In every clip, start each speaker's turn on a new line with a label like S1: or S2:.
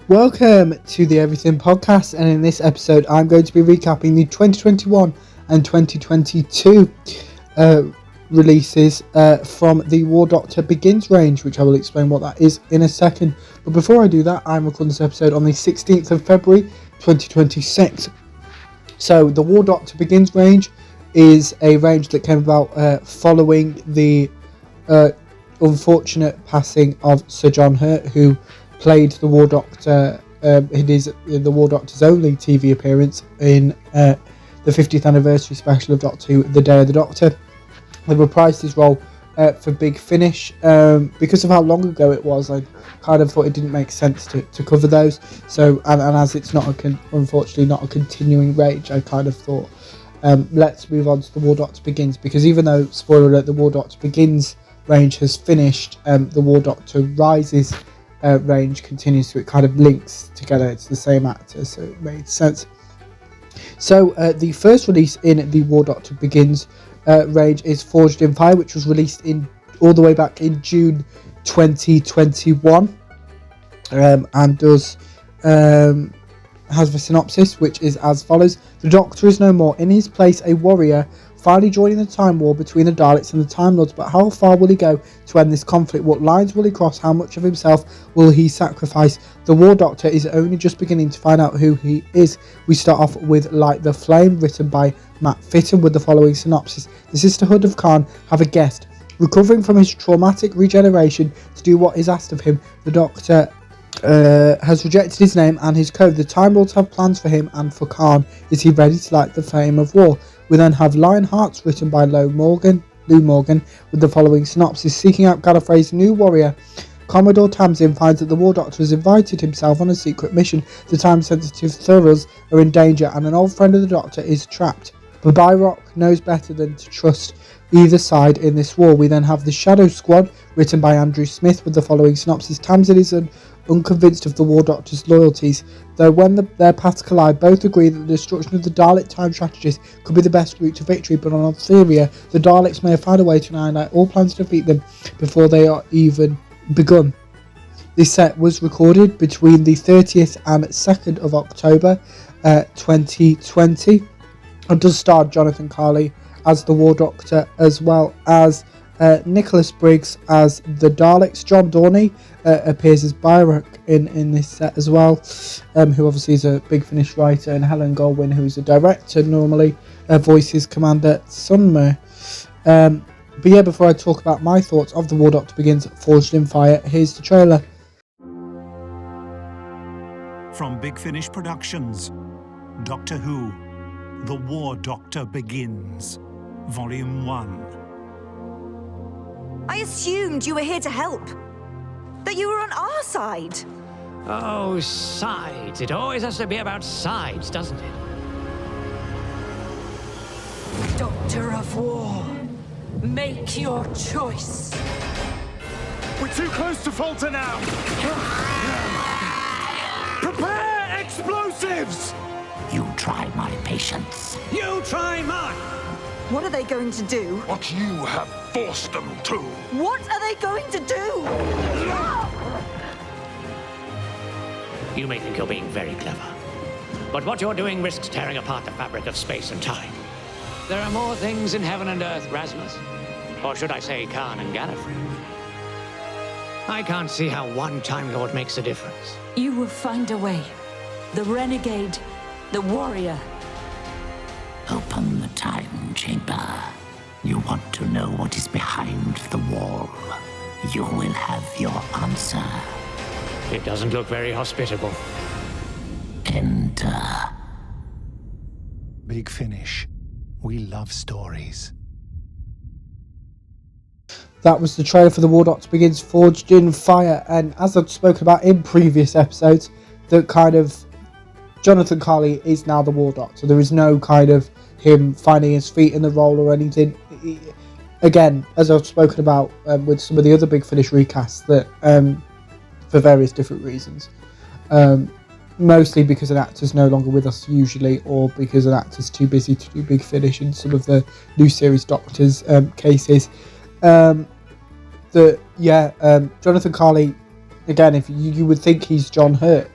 S1: Welcome to the Everything Podcast, and in this episode I'm going to be recapping the 2021 and 2022 releases from the War Doctor Begins range, which I will explain what that is in a second. But before I do that, I'm recording this episode on the 16th of February 2026. So the War Doctor Begins range is a range that came about following the unfortunate passing of Sir John Hurt, who played the War Doctor. It is the War Doctor's only TV appearance in the 50th anniversary special of Doctor Who, The Day of the Doctor. They reprised his role for Big Finish. Because of how long ago it was, I kind of thought it didn't make sense to cover those. So, and as it's unfortunately not a continuing range, I kind of thought, let's move on to the War Doctor Begins, because even though, spoiler alert, the War Doctor Begins range has finished, the War Doctor Rises range continues, so it kind of links together. It's the same actor, so it made sense. So the first release in the War Doctor Begins range is Forged in Fire, which was released all the way back in June 2021, and has a synopsis which is as follows. The Doctor is no more. In his place, a warrior, finally joining the time war between the Daleks and the Time Lords. But how far will he go to end this conflict? What lines will he cross? How much of himself will he sacrifice? The War Doctor is only just beginning to find out who he is. We start off with Light the Flame, written by Matt Fitton, with the following synopsis. The Sisterhood of Khan have a guest. Recovering from his traumatic regeneration to do what is asked of him, the Doctor has rejected his name and his code. The Time Lords have plans for him and for Khan. Is he ready to light the flame of war? We then have Lionhearts, written by Lou Morgan, with the following synopsis. Seeking out Gallifrey's new warrior, Commodore Tamsin finds that the War Doctor has invited himself on a secret mission. The time-sensitive Thurles are in danger, and an old friend of the Doctor is trapped. But Byrock knows better than to trust either side in this war. We then have the Shadow Squad, written by Andrew Smith, with the following synopsis. Tamsin is unconvinced of the War Doctor's loyalties, though when their paths collide, both agree that the destruction of the Dalek time strategist could be the best route to victory. But on Etheria, the Daleks may have found a way to annihilate all plans to defeat them before they are even begun. This set was recorded between the 30th and 2nd of October 2020, and does star Jonathan Carley as the War Doctor, as well as Nicholas Briggs as the Daleks. John Dorney appears as Byrock in this set as well, who obviously is a Big Finish writer, and Helen Goldwyn, who is a director, normally voices Commander Sunmer. But yeah, before I talk about my thoughts of the War Doctor Begins Forged in Fire, here's the trailer.
S2: From Big Finish Productions, Doctor Who, The War Doctor Begins, Volume 1.
S3: I assumed you were here to help. That you were on our side.
S4: Oh, sides. It always has to be about sides, doesn't it?
S5: Doctor of War, make your choice.
S6: We're too close to falter now. Prepare explosives!
S7: You try my patience.
S4: You try mine!
S3: What are they going to do?
S6: What you have forced them to.
S3: What are they going to do?
S4: You may think you're being very clever, but what you're doing risks tearing apart the fabric of space and time. There are more things in heaven and earth, Rasmus. Or should I say Khan and Gallifrey? I can't see how one Time Lord makes a difference.
S5: You will find a way. The renegade, the warrior.
S7: Open the time chamber. You want to know what is behind the wall. You will have your answer.
S4: It doesn't look very hospitable.
S7: Enter.
S2: Big Finish. We love stories.
S1: That was the trailer for the War Doctor Begins Forged in Fire, and as I've spoken about in previous episodes, that kind of Jonathan Carley is now the War Doctor. There is no kind of him finding his feet in the role or anything. Again, as I've spoken about with some of the other Big Finish recasts, that for various different reasons, mostly because an actor's no longer with us usually, or because an actor's too busy to do Big Finish in some of the new series Doctors cases. Jonathan Carley, again, if you would think he's John Hurt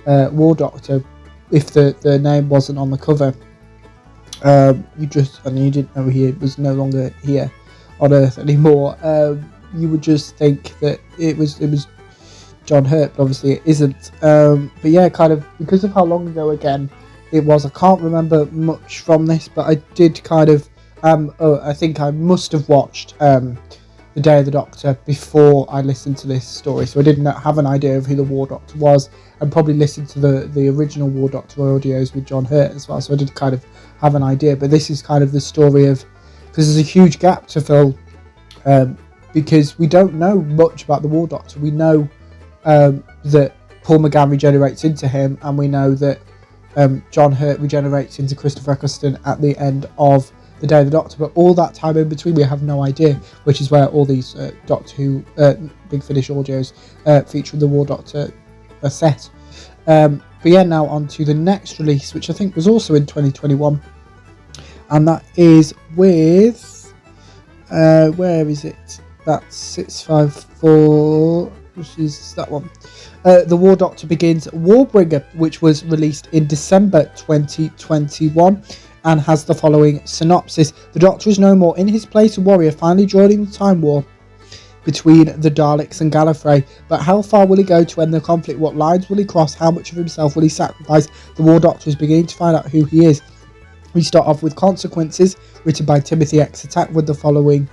S1: War Doctor if the name wasn't on the cover. You didn't know he was no longer here on Earth anymore. You would just think that it was John Hurt, but obviously it isn't. But yeah, kind of because of how long ago again it was, I can't remember much from this, but I did kind of. I think I must have watched The Day of the Doctor before I listened to this story, so I didn't have an idea of who the War Doctor was, and probably listened to the original War Doctor audios with John Hurt as well, so I did kind of have an idea. But this is kind of the story of, because there's a huge gap to fill, because we don't know much about the War Doctor. We know that Paul McGann regenerates into him, and we know that John Hurt regenerates into Christopher Eccleston at the end of The Day of the Doctor, but all that time in between we have no idea, which is where all these Doctor Who Big Finish audios featuring the War Doctor are set. But yeah, now on to the next release, which I think was also in 2021, and that is with where is it? That's 654, which is that one. The War Doctor Begins Warbringer, which was released in December 2021 and has the following synopsis. The Doctor is no more. In his place, a warrior finally joining the Time War between the Daleks and Gallifrey. But how far will he go to end the conflict? What lines will he cross? How much of himself will he sacrifice? The War Doctor is beginning to find out who he is. We start off with Consequences, written by Timothy X. Attack with the following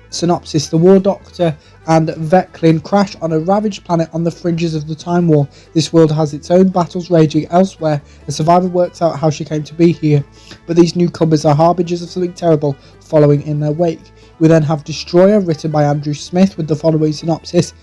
S1: synopsis. The War Doctor and Veclin crash on a ravaged planet on the fringes of the Time War. This world has its own battles raging elsewhere. A survivor works out how she came to be here, but these newcomers are harbingers of something terrible following in their wake. We then have Destroyer, written by Andrew Smith, with the following synopsis.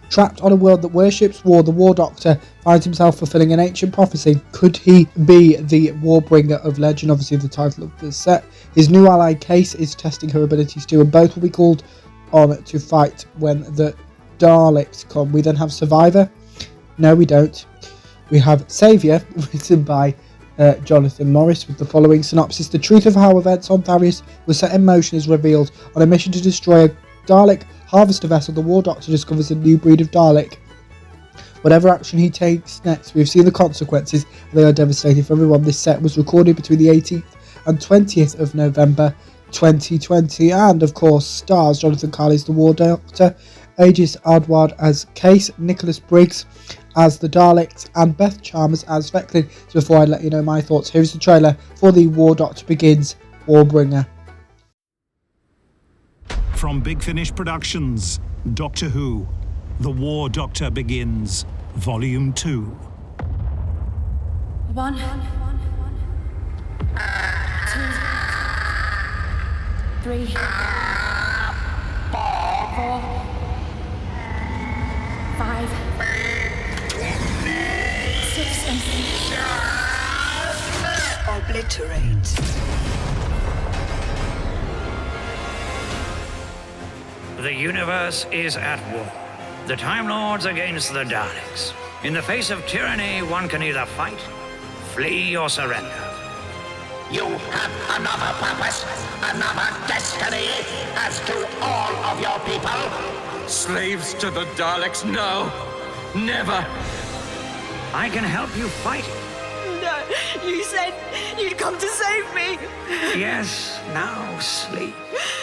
S1: Trapped on a world that worships war, the War Doctor finds himself fulfilling an ancient prophecy. Could he be the Warbringer of legend? Obviously the title of the set. His new ally Case is testing her abilities too, and both will be called on to fight when the Daleks come. We then have Survivor. No, we don't. We have Saviour, written by Jonathan Morris, with the following synopsis. The truth of how events on Tharius were set in motion is revealed. On a mission to destroy a Dalek harvester vessel, the War Doctor discovers a new breed of Dalek. Whatever action he takes next, we've seen the consequences, and they are devastating for everyone. This set was recorded between the 18th and 20th of November 2020, and of course stars Jonathan Carl as the War Doctor, Aegis Adward as Case, Nicholas Briggs as the Daleks, and Beth Chalmers as Veclin. So before I let you know my thoughts, here's the trailer for The War Doctor Begins Warbringer.
S2: From Big Finish Productions, Doctor Who, The War Doctor Begins, Volume 2.
S5: 1, 2, 3, 4, 5, 6, and 7.
S3: Obliterate.
S4: The universe is at war. The Time Lords against the Daleks. In the face of tyranny, one can either fight, flee, or surrender.
S7: You have another purpose, another destiny, as do all of your people.
S6: Slaves to the Daleks? No. Never.
S4: I can help you fight.
S3: No, you said you'd come to save me.
S4: Yes, now sleep.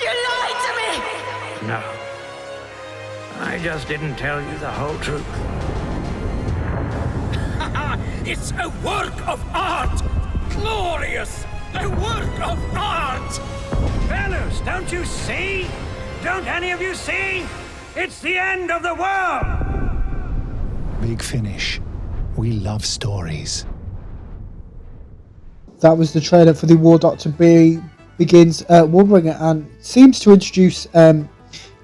S3: You lied to me.
S4: No. I just didn't tell you the whole truth.
S6: It's a work of art! Glorious! A work of art!
S4: Fellows, don't you see? Don't any of you see? It's the end of the world!
S2: Big Finish. We love stories.
S1: That was the trailer for The War Doctor Begins Warbringer, and seems to introduce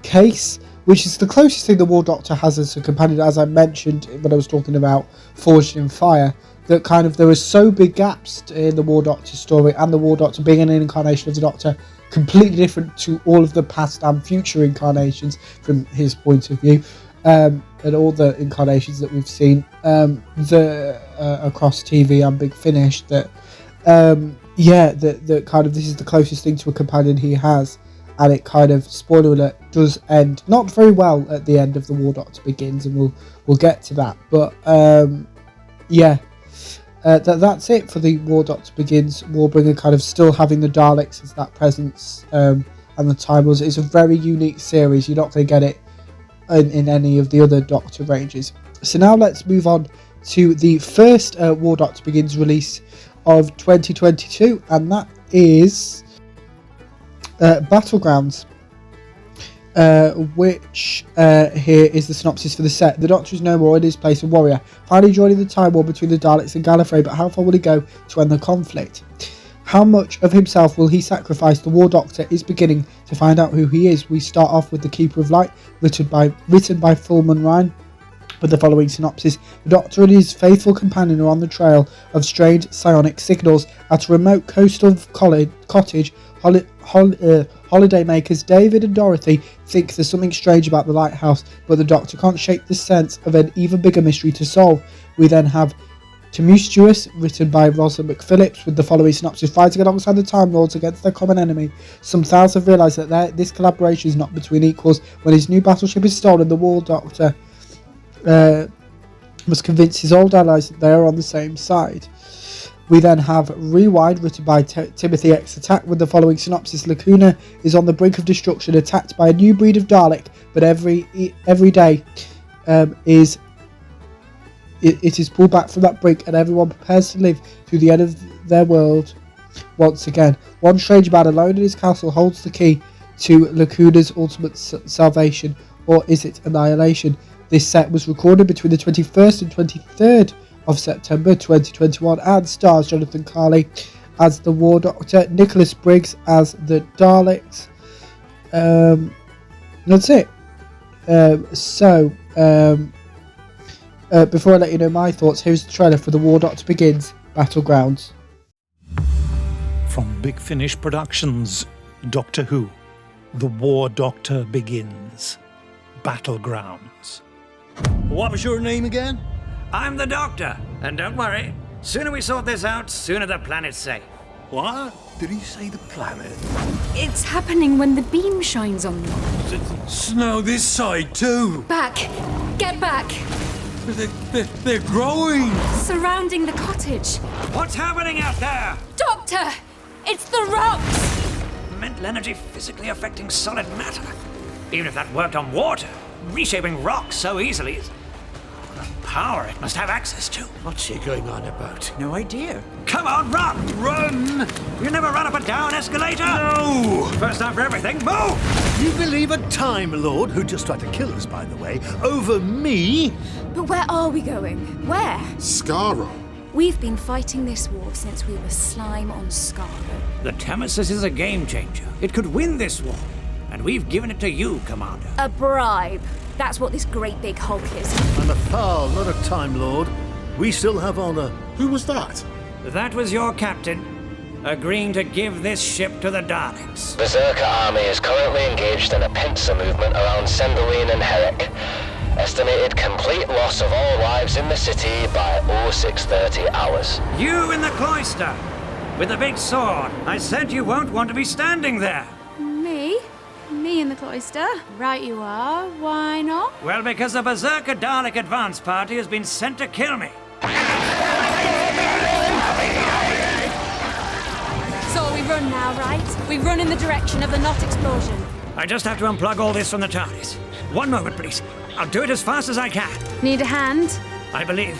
S1: Case, which is the closest thing the War Doctor has as a companion, as I mentioned when I was talking about Forged in Fire, that kind of there were so big gaps in the War Doctor story, and the War Doctor being an incarnation of the Doctor completely different to all of the past and future incarnations from his point of view, and all the incarnations that we've seen across TV and Big Finish, that that kind of this is the closest thing to a companion he has. and it kind of, spoiler alert, does end not very well at the end of The War Doctor Begins, and we'll get to that. But that's it for The War Doctor Begins. Warbringer kind of still having the Daleks as that presence, and the Time Lords. It's a very unique series. You're not going to get it in any of the other Doctor ranges. So now let's move on to the first War Doctor Begins release of 2022, and that is Battlegrounds, which here is the synopsis for the set. The Doctor is no more in his place, a warrior, finally joining the Time War between the Daleks and Gallifrey, but how far will he go to end the conflict? How much of himself will he sacrifice? The War Doctor is beginning to find out who he is. We start off with The Keeper of Light, written by Fulman Ryan, with the following synopsis. The Doctor and his faithful companion are on the trail of strange psionic signals at a remote coastal cottage. Holidaymakers David and Dorothy think there's something strange about the lighthouse, but the Doctor can't shake the sense of an even bigger mystery to solve. We then have Tempestuous, written by Rosalind McPhillips, with the following synopsis. Fighting alongside the Time Lords against their common enemy, some thousands have realised that this collaboration is not between equals. When his new battleship is stolen, the War Doctor must convince his old allies that they are on the same side. We then have Rewind, written by Timothy X. Attack, with the following synopsis. Lacuna is on the brink of destruction, attacked by a new breed of Dalek, but every day it is pulled back from that brink, and everyone prepares to live through the end of their world once again. One strange man alone in his castle holds the key to Lacuna's ultimate salvation, or is it annihilation? This set was recorded between the 21st and 23rd of September 2021 and stars Jonathan Carley as the War Doctor, Nicholas Briggs as the Daleks. That's it. Before I let you know my thoughts, here's the trailer for The War Doctor Begins, Battlegrounds.
S2: From Big Finish Productions, Doctor Who, The War Doctor Begins, Battlegrounds.
S8: What was your name again?
S4: I'm the Doctor, and don't worry, sooner we sort this out, sooner the planet's safe.
S8: What? Did he say the planet?
S9: It's happening when the beam shines on them.
S8: Snow this side too.
S9: Back! Get back!
S8: They're growing!
S9: Surrounding the cottage.
S4: What's happening out there?
S9: Doctor! It's the rocks!
S4: Mental energy physically affecting solid matter. Even if that worked on water, reshaping rocks so easily. The power it must have access to.
S8: What's she going on about? No idea.
S4: Come on, run!
S8: Run!
S4: You never run up a down escalator?
S8: No!
S4: First time for everything, move!
S8: You believe a Time Lord, who just tried to kill us, by the way, over me?
S9: But where are we going? Where?
S10: Skaro.
S9: We've been fighting this war since we were slime on Skaro.
S4: The Nemesis is a game changer. It could win this war. And we've given it to you, Commander.
S9: A bribe. That's what this great big Hulk is.
S8: I'm a Thal, not a Time Lord. We still have honor.
S10: Who was that?
S4: That was your captain, agreeing to give this ship to the Daleks.
S11: The Berserker army is currently engaged in a pincer movement around Sendaline and Herrick. Estimated complete loss of all lives in the city by 0630 hours.
S4: You in the cloister, with the big sword. I said you won't want to be standing there.
S9: Me? Me in the cloister? Right you are. Why not?
S4: Well, because the Berserker Dalek advance party has been sent to kill me.
S9: So we run now, right? We run in the direction of the knot explosion.
S4: I just have to unplug all this from the TARDIS. One moment, please. I'll do it as fast as I can.
S9: Need a hand?
S4: I believe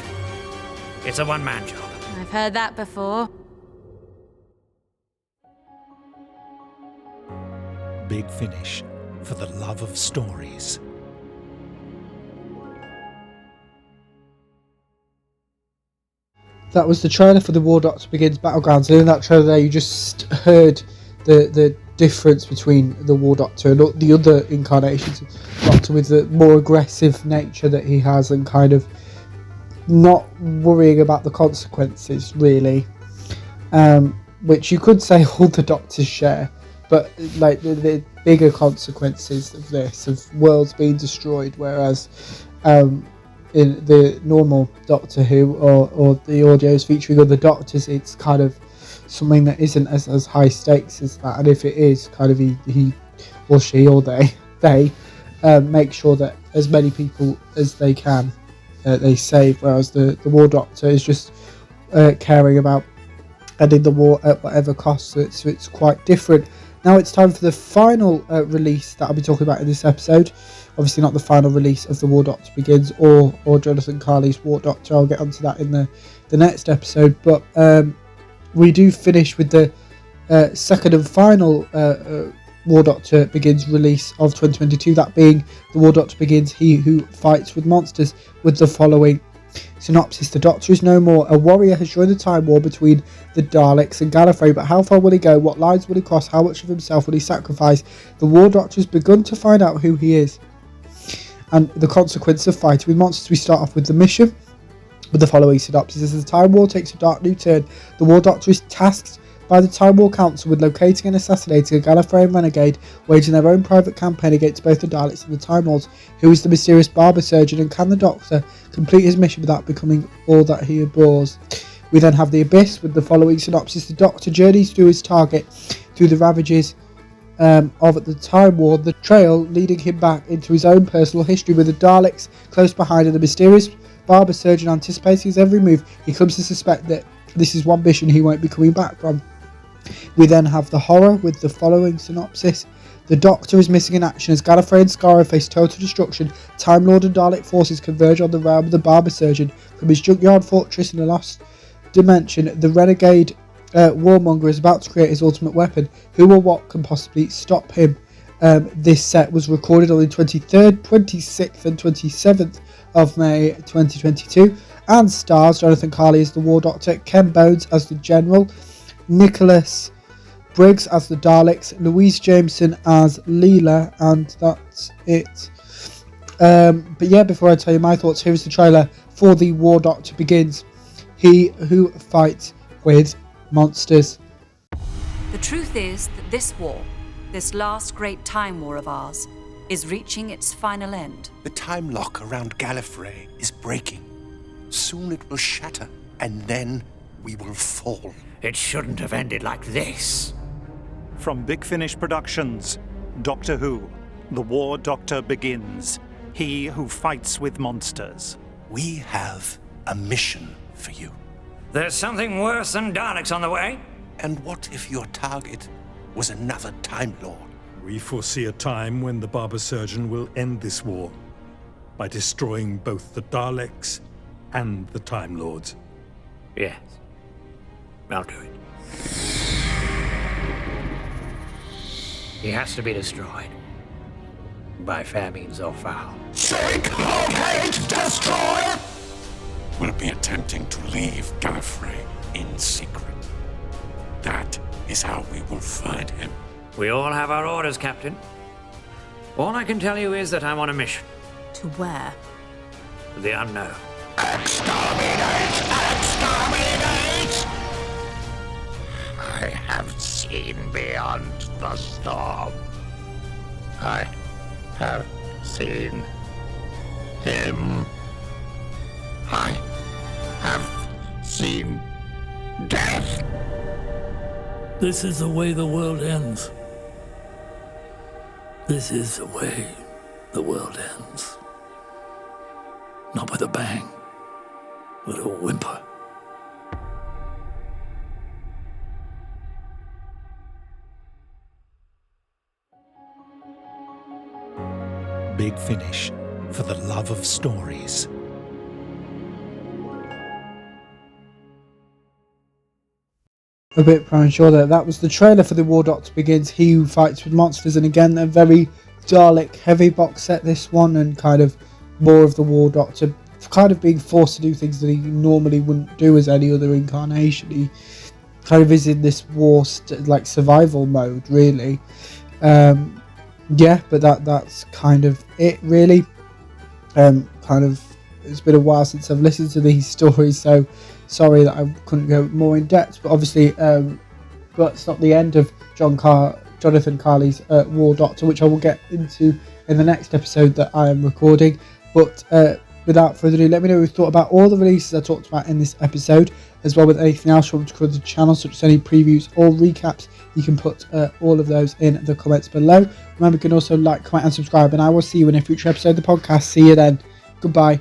S4: it's a one-man job.
S9: I've heard that before.
S2: Big Finish, for the love of stories.
S1: That was the trailer for The War Doctor Begins Battlegrounds, and in that trailer there you just heard the difference between the War Doctor and the other incarnations of Doctor, with the more aggressive nature that he has and kind of not worrying about the consequences really, which you could say all the Doctors share, but like the bigger consequences of this, of worlds being destroyed, whereas in the normal Doctor Who or the audios featuring other Doctors, it's kind of something that isn't as high stakes as that, and if it is, kind of he or she or they make sure that as many people as they can they save, whereas the War Doctor is just caring about ending the war at whatever cost. So it's quite different. Now it's time for the final release that I'll be talking about in this episode. Obviously not the final release of The War Doctor Begins or Jonathan Carley's War Doctor. I'll get onto that in the next episode. But we do finish with the second and final War Doctor Begins release of 2022. That being The War Doctor Begins, He Who Fights with Monsters, with the following synopsis. The Doctor is no more. A warrior has joined the time war between the Daleks and Gallifrey, but how far will he go? What lines will he cross? How much of himself will he sacrifice? The War Doctor has begun to find out who he is and the consequence of fighting with monsters. We start off with the mission with the following synopsis. As the Time War takes a dark new turn, the War Doctor is tasked by the Time War Council with locating and assassinating a Gallifreyan renegade, waging their own private campaign against both the Daleks and the Time Lords. Who is the mysterious barber surgeon, and can the Doctor complete his mission without becoming all that he abhors? We then have the Abyss with the following synopsis. The Doctor journeys through his target through the ravages of the Time War, the trail leading him back into his own personal history, with the Daleks close behind and the mysterious barber surgeon anticipating his every move. He comes to suspect that this is one mission he won't be coming back from. We then have the Horror with the following synopsis. The Doctor is missing in action as Gallifrey and Skaro face total destruction. Time Lord and Dalek forces converge on the realm of the barber surgeon. From his junkyard fortress in the lost dimension, the renegade warmonger is about to create his ultimate weapon. Who or what can possibly stop him? This set was recorded on the 23rd, 26th and 27th of May 2022 and stars Jonathan Carley as the War Doctor, Ken Bones as the General, Nicholas Briggs as the Daleks, Louise Jameson as Leela, and that's it. But yeah, before I tell you my thoughts, here is the trailer for The War Doctor Begins, He Who Fights with Monsters.
S5: The truth is that this war, this last great time war of ours, is reaching its final end.
S10: The time lock around Gallifrey is breaking. Soon it will shatter, and then we will fall.
S4: It shouldn't have ended like this.
S2: From Big Finish Productions, Doctor Who, The War Doctor Begins, He Who Fights with Monsters.
S10: We have a mission for you.
S4: There's something worse than Daleks on the way?
S10: And what if your target was another Time Lord?
S12: We foresee a time when the Barber Surgeon will end this war by destroying both the Daleks and the Time Lords.
S4: Yes. I'll do it. He has to be destroyed. By fair means or foul.
S6: Seek, locate, destroy! We'll be attempting to leave Gallifrey in secret. That is how we will find him.
S4: We all have our orders, Captain. All I can tell you is that I'm on a mission.
S5: To where?
S4: The unknown.
S6: Exterminate! Exterminate! I have seen beyond the storm. I have seen him. I have seen death.
S13: This is the way the world ends. This is the way the world ends. Not with a bang, with a whimper.
S2: Big Finish, for the love of stories.
S1: A bit premature there. That was the trailer for The War Doctor Begins, He Who Fights with Monsters, and again a very Dalek heavy box set, this one, and kind of more of the War Doctor kind of being forced to do things that he normally wouldn't do as any other incarnation. He kind of is in this war like survival mode, really. Yeah, but that's kind of it, really. Kind of, it's been a while since I've listened to these stories, so sorry that I couldn't go more in depth. But obviously, that's not the end of Jonathan Carley's War Doctor, which I will get into in the next episode that I am recording. But without further ado, let me know what you thought about all the releases I talked about in this episode, as well with anything else you want to cover the channel, such as any previews or recaps. You can put all of those in the comments below. Remember, you can also like, comment and subscribe, and I will see you in a future episode of the podcast. See you then. Goodbye.